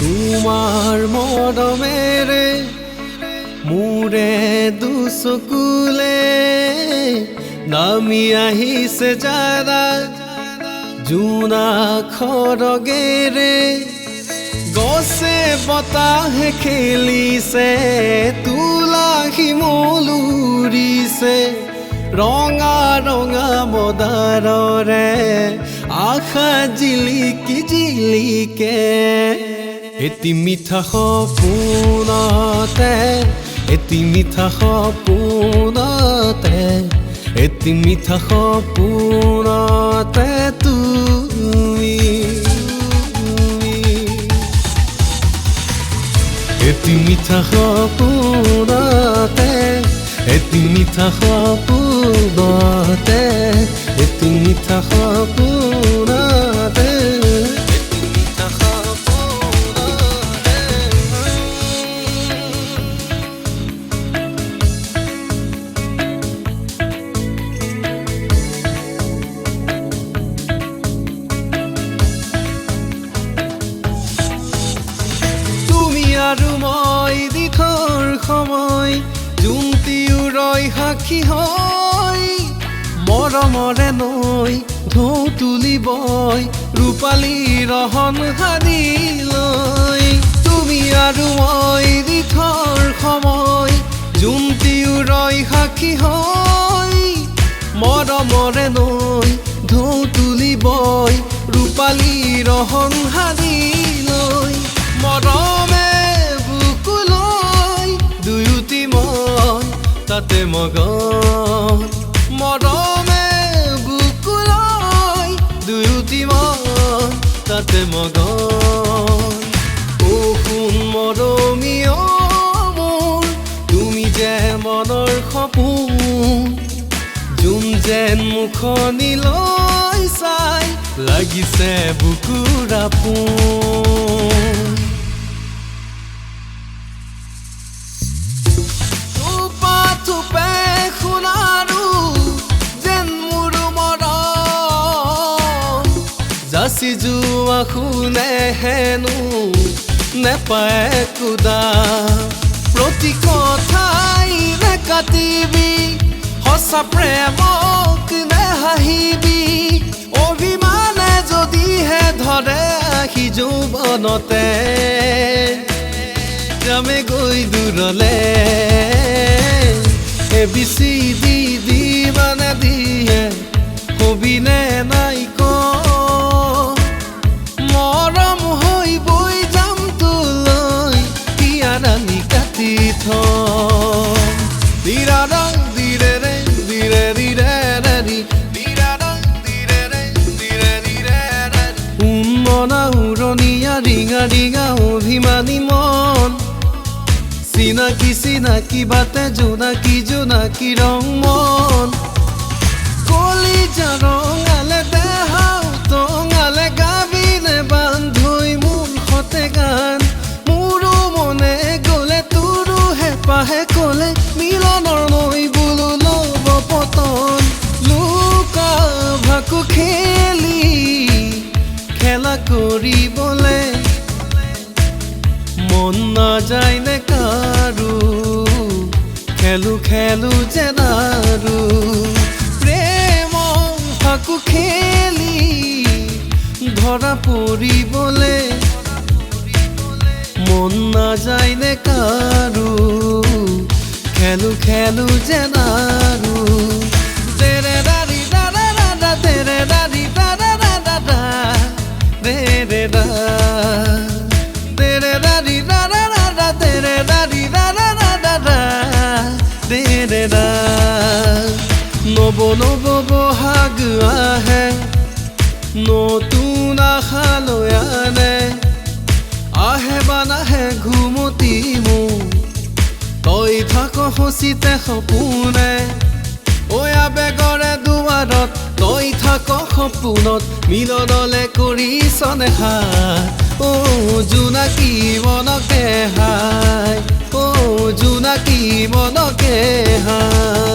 তোমাৰ মৰমেৰে মোৰে দুচকুলে নামি আহিছে জাৰা জোনা খৰগেৰে গছে বতাহে খেলিছে তুলাসী মলুৰিছে ৰঙা ৰঙা মদাৰৰে আশা জিলিকি জিলিকে এটি মিঠা সপোনতে এটি মিঠা সপোনতে এটি মিঠা সপোনতে তুমি এটি মিঠা সপোনতে এটি মিঠা সপোনতে এটি মিঠা সপোনতে আৰু মই দিঠৰ সময় জোনটি উৰৈ সাক্ষী হয় মৰমৰে নৈ ঢৌ তুলিবই ৰূপালী ৰহন সাৰি লৈ তুমি আৰু মই দিঠৰ সময় জোনটি উৰৈ সাক্ষী হয় মৰমৰে নৈ ঢৌ তুলিবই ৰূপালী ৰহন সাৰি লৈ মৰমে দুয়োটি মন তাতে মগন মৰমে বুকুলৈ দুয়োটি মন তাতে মগন ও সোণ মৰমীয় মোৰ তুমি যে মনৰ সপোন যোন যেন মুখনিলৈ চাই লাগিছে বুকুৰ আপোন যাচি যোৱা শুনে হেনো নেপায় কুদা প্ৰতি কথাই নেকাটিবি সঁচা প্ৰেমক নেহাঁহিবি অভিমানে যদিহে ধৰে আহি যৌৱনতে যামে গৈ দূৰলে এবিচি দি মানে দিয়ে হবিনে নাই ক মৰম হৈ বৈ যাম তোলৈ পিয়াৰানি কাটি থম দিৰাৰং দিৰে ৰে দিৰে দিৰে ৰি দিৰাৰং দিৰে ৰে দিৰে দিৰে উন্মনা উৰণীয়া ৰিঙা ৰিঙা অভিমানী মন চিনাকি চিনাকি বাটে জোনাকি জোনাকি ৰং মন কলিজা ৰঙালে দেহাও টঙালে গাবিনে বান্ধৈ মোৰ সতে গান মোৰো মনে গ'লে তোৰো হেঁপাহে ক'লে মিলনৰ নৈ বোলো ল'ব পতন লুকা ভাকু খেলি খেলা কৰিবলে মন নাযায় নে কাৰো খেলো খেলো যেন আৰু প্ৰেমৰ ফাকু খেলি ধৰা পৰিবলে মন নাযায় নে কাৰো খেলো খেলো যেন আৰু তেৰে দাৰি দাদা দাদা তেৰে দাৰি দাদা দাদা দা ৰে ৰে দা তেৰে দাৰি দাদা দাদা তেৰে দাৰি দাদা দাদা দা ৰে ৰে দা নব নব বহাগ আহে নতুন আশালৈ আনে আহে বা নাহে ঘুমতি মোৰ তই থাক সচিতে সপোনে ঐ আবেগৰে দুৱাৰত তই থাক সপোনত মিলনলে কৰিছ নেহাত ও জোনাকী মনকে হাই ও জোনাকী মনকে হাই